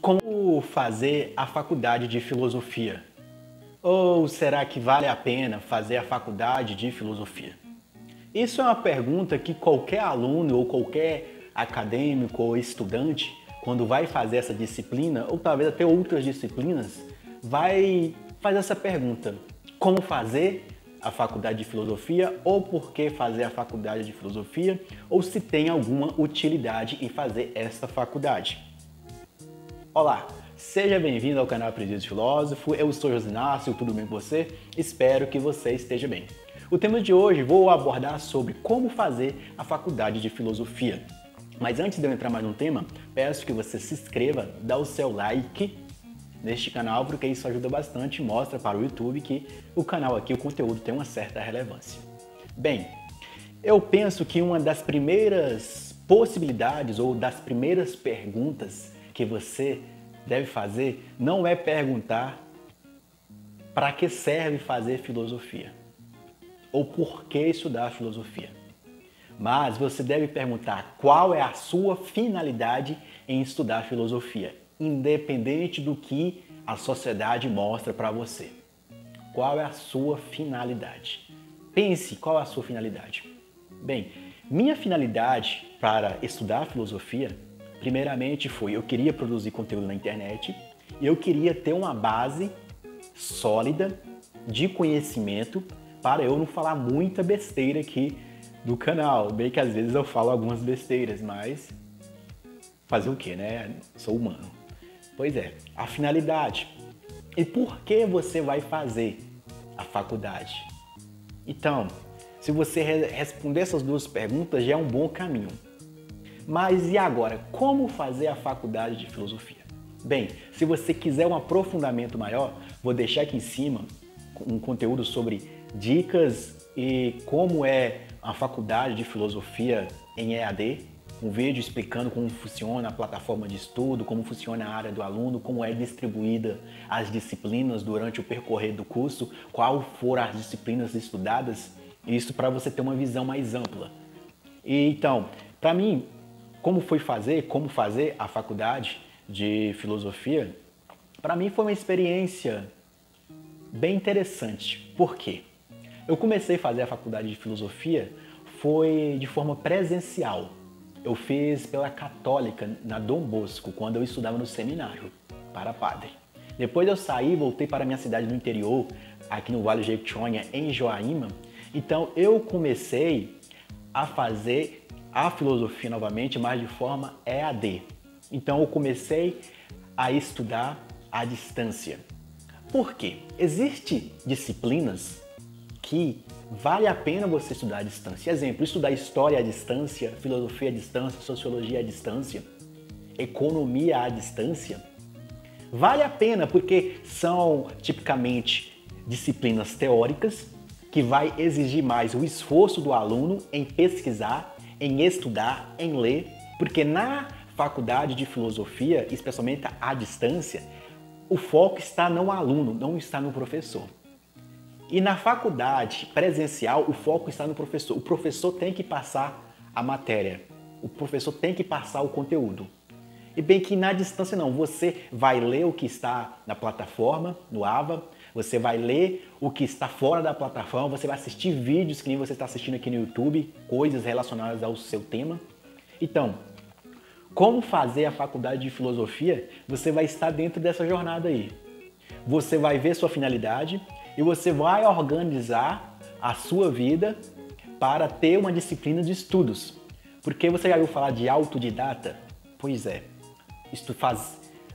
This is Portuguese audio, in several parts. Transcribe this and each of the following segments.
Como fazer a faculdade de filosofia? Ou será que vale a pena fazer a faculdade de filosofia? Isso é uma pergunta que qualquer aluno ou qualquer acadêmico ou estudante, quando vai fazer essa disciplina, ou talvez até outras disciplinas, vai fazer essa pergunta: como fazer a faculdade de filosofia, ou por que fazer a faculdade de filosofia, ou se tem alguma utilidade em fazer essa faculdade. Olá, seja bem-vindo ao canal Aprendiz de Filósofo, eu sou José Inácio, tudo bem com você? Espero que você esteja bem. O tema de hoje vou abordar sobre como fazer a faculdade de filosofia. Mas antes de eu entrar mais no tema, peço que você se inscreva, dá o seu like neste canal, porque isso ajuda bastante e mostra para o YouTube que o canal aqui, o conteúdo tem uma certa relevância. Bem, eu penso que uma das primeiras possibilidades ou das primeiras perguntas que você deve fazer não é perguntar para que serve fazer filosofia ou por que estudar filosofia, mas você deve perguntar qual é a sua finalidade em estudar filosofia, independente do que a sociedade mostra para você. Qual é a sua finalidade? Pense qual é a sua finalidade. Bem, minha finalidade para estudar filosofia, primeiramente eu queria produzir conteúdo na internet e eu queria ter uma base sólida de conhecimento para eu não falar muita besteira aqui do canal. Bem que às vezes eu falo algumas besteiras, mas fazer o quê, né? Sou humano. Pois é, a finalidade. E por que você vai fazer a faculdade? Então, se você responder essas duas perguntas, já é um bom caminho. Mas e agora, como fazer a faculdade de filosofia? Bem, se você quiser um aprofundamento maior, vou deixar aqui em cima um conteúdo sobre dicas e como é a faculdade de filosofia em EAD, um vídeo explicando como funciona a plataforma de estudo, como funciona a área do aluno, como é distribuída as disciplinas durante o percorrer do curso, qual foram as disciplinas estudadas, isso para você ter uma visão mais ampla. E então, para mim, como fazer a faculdade de filosofia, para mim foi uma experiência bem interessante. Por quê? Eu comecei a fazer a faculdade de filosofia foi de forma presencial. Eu fiz pela Católica, na Dom Bosco, quando eu estudava no seminário, para padre. Depois eu saí, voltei para a minha cidade do interior, aqui no Vale do Jequitinhonha, em Joaíma. Então eu comecei a fazer a filosofia novamente, mas de forma EAD. Então eu comecei a estudar à distância. Por quê? Existem disciplinas que vale a pena você estudar à distância. Exemplo, estudar história à distância, filosofia à distância, sociologia à distância, economia à distância. Vale a pena porque são tipicamente disciplinas teóricas que vai exigir mais o esforço do aluno em pesquisar, em estudar, em ler, porque na faculdade de filosofia, especialmente à distância, o foco está no aluno, não está no professor. E na faculdade presencial, o foco está no professor. O professor tem que passar a matéria, o professor tem que passar o conteúdo. E bem que na distância não, você vai ler o que está na plataforma, no AVA, você vai ler o que está fora da plataforma, você vai assistir vídeos que nem você está assistindo aqui no YouTube, coisas relacionadas ao seu tema. Então, como fazer a faculdade de filosofia, você vai estar dentro dessa jornada aí. Você vai ver sua finalidade e você vai organizar a sua vida para ter uma disciplina de estudos. Porque você já ouviu falar de autodidata? Pois é,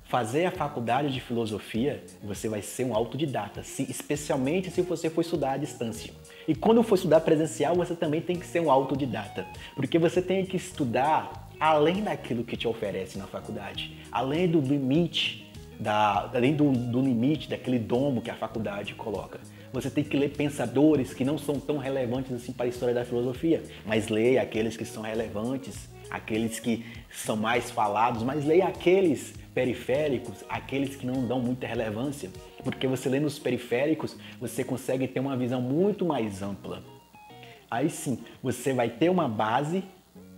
fazer a faculdade de filosofia, você vai ser um autodidata, especialmente se você for estudar à distância. E quando for estudar presencial, você também tem que ser um autodidata, porque você tem que estudar além daquilo que te oferece na faculdade, além do limite, do limite daquele domo que a faculdade coloca. Você tem que ler pensadores que não são tão relevantes assim para a história da filosofia, mas leia aqueles que são relevantes, aqueles que são mais falados, mas leia aqueles periféricos, aqueles que não dão muita relevância, porque você lendo os periféricos, você consegue ter uma visão muito mais ampla. Aí sim, você vai ter uma base,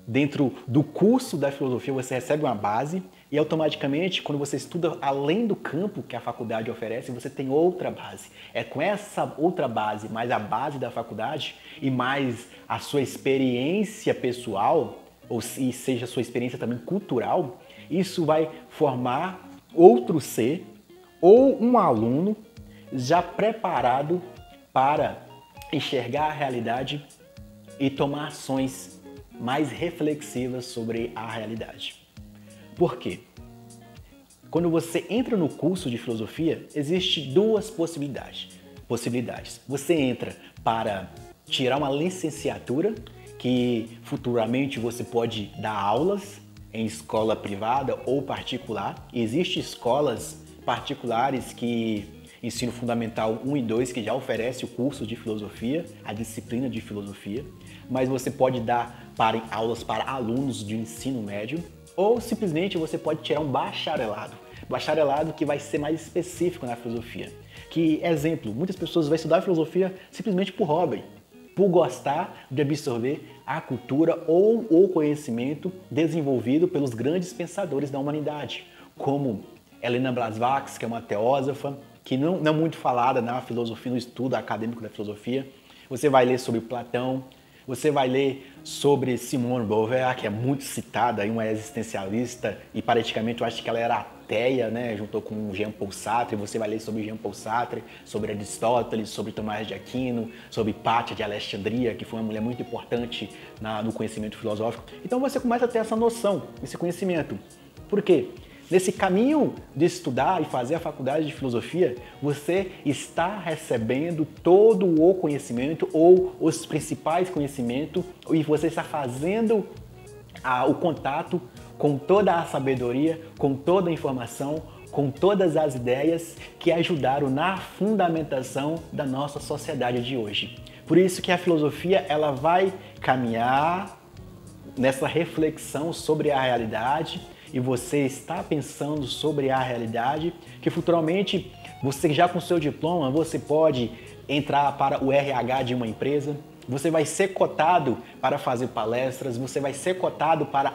dentro do curso da filosofia você recebe uma base, E automaticamente, quando você estuda além do campo que a faculdade oferece, você tem outra base. É com essa outra base, mais a base da faculdade e mais a sua experiência pessoal, ou se seja a sua experiência também cultural, isso vai formar outro ser ou um aluno já preparado para enxergar a realidade e tomar ações mais reflexivas sobre a realidade. Por quê? Quando você entra no curso de filosofia, existem duas possibilidades. Você entra para tirar uma licenciatura, que futuramente você pode dar aulas em escola privada ou particular. Existem escolas particulares que ensino fundamental 1 e 2 que já oferece o curso de filosofia, a disciplina de filosofia, mas você pode dar aulas para alunos de ensino médio ou simplesmente você pode tirar um bacharelado. Bacharelado que vai ser mais específico na filosofia. Que, exemplo, muitas pessoas vão estudar filosofia simplesmente por hobby, por gostar de absorver a cultura ou o conhecimento desenvolvido pelos grandes pensadores da humanidade, como Helena Blavatsky, que é uma teósofa, que não é muito falada na filosofia, no estudo acadêmico da filosofia. Você vai ler sobre Platão, você vai ler sobre Simone de Beauvoir, que é muito citada, uma existencialista, e praticamente eu acho que ela era ateia, né, juntou com Jean-Paul Sartre. Você vai ler sobre Jean-Paul Sartre, sobre Aristóteles, sobre Tomás de Aquino, sobre Hipátia de Alexandria, que foi uma mulher muito importante no conhecimento filosófico. Então você começa a ter essa noção, esse conhecimento. Por quê? Nesse caminho de estudar e fazer a faculdade de filosofia, você está recebendo todo o conhecimento ou os principais conhecimentos e você está fazendo o contato com toda a sabedoria, com toda a informação, com todas as ideias que ajudaram na fundamentação da nossa sociedade de hoje. Por isso que a filosofia ela vai caminhar nessa reflexão sobre a realidade e você está pensando sobre a realidade, que futuramente você já com seu diploma, você pode entrar para o RH de uma empresa, você vai ser cotado para fazer palestras, você vai ser cotado para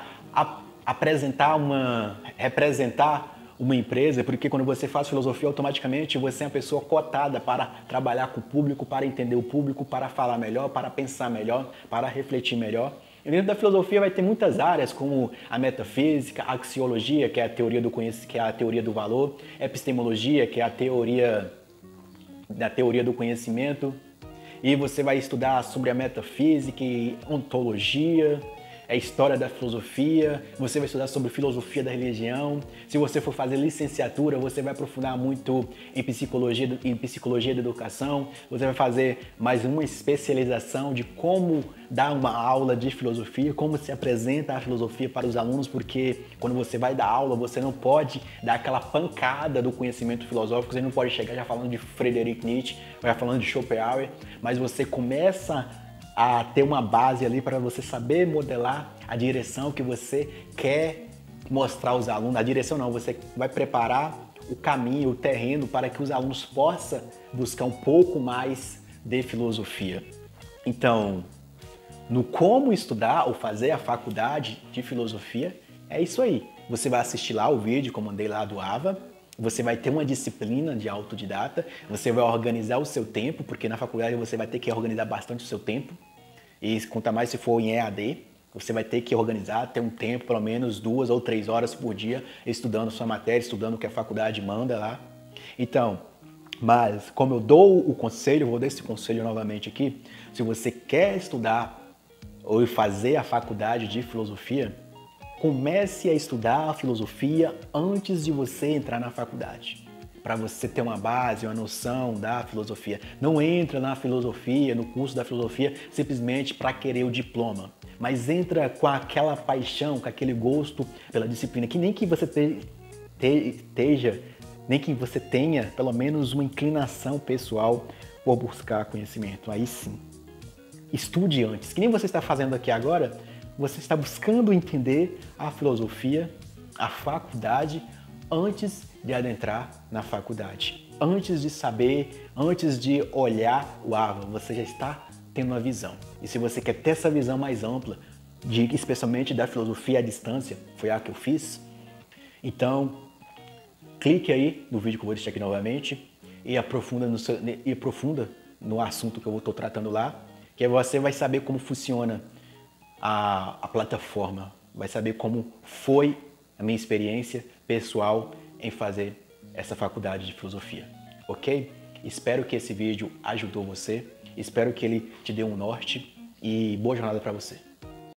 representar uma empresa, porque quando você faz filosofia, automaticamente você é uma pessoa cotada para trabalhar com o público, para entender o público, para falar melhor, para pensar melhor, para refletir melhor. E dentro da filosofia vai ter muitas áreas, como a metafísica, a axiologia, que é a teoria do conhecimento, que é a teoria do valor, epistemologia, que é a teoria do conhecimento, e você vai estudar sobre a metafísica e ontologia, a história da filosofia, você vai estudar sobre filosofia da religião. Se você for fazer licenciatura, você vai aprofundar muito em psicologia da educação, você vai fazer mais uma especialização de como dar uma aula de filosofia, como se apresenta a filosofia para os alunos, porque quando você vai dar aula, você não pode dar aquela pancada do conhecimento filosófico, você não pode chegar já falando de Friedrich Nietzsche, já falando de Schopenhauer, mas você começa a ter uma base ali para você saber modelar a direção que você quer mostrar aos alunos. A direção não, você vai preparar o caminho, o terreno para que os alunos possam buscar um pouco mais de filosofia. Então, no como estudar ou fazer a faculdade de filosofia, é isso aí. Você vai assistir lá o vídeo que eu mandei lá do AVA, você vai ter uma disciplina de autodidata, você vai organizar o seu tempo, porque na faculdade você vai ter que organizar bastante o seu tempo, e quanto mais se for em EAD, você vai ter que organizar, ter um tempo, pelo menos 2 ou 3 horas por dia, estudando sua matéria, estudando o que a faculdade manda lá. Então, mas como eu dou o conselho, vou dar esse conselho novamente aqui, se você quer estudar ou fazer a faculdade de filosofia, comece a estudar a filosofia antes de você entrar na faculdade, para você ter uma base, uma noção da filosofia. Não entra na filosofia, no curso da filosofia, simplesmente para querer o diploma, mas entra com aquela paixão, com aquele gosto pela disciplina, que nem que você nem que você tenha pelo menos uma inclinação pessoal por buscar conhecimento. Aí sim, estude antes, que nem você está fazendo aqui agora. Você está buscando entender a filosofia, a faculdade, antes de adentrar na faculdade. Antes de saber, antes de olhar o AVA, você já está tendo uma visão. E se você quer ter essa visão mais ampla, especialmente da filosofia à distância, foi a que eu fiz, Então, clique aí no vídeo que eu vou deixar aqui novamente e aprofunda no assunto que eu estou tratando lá, que aí você vai saber como funciona a plataforma, vai saber como foi a minha experiência pessoal em fazer essa faculdade de filosofia, ok? Espero que esse vídeo ajudou você, espero que ele te dê um norte e boa jornada para você.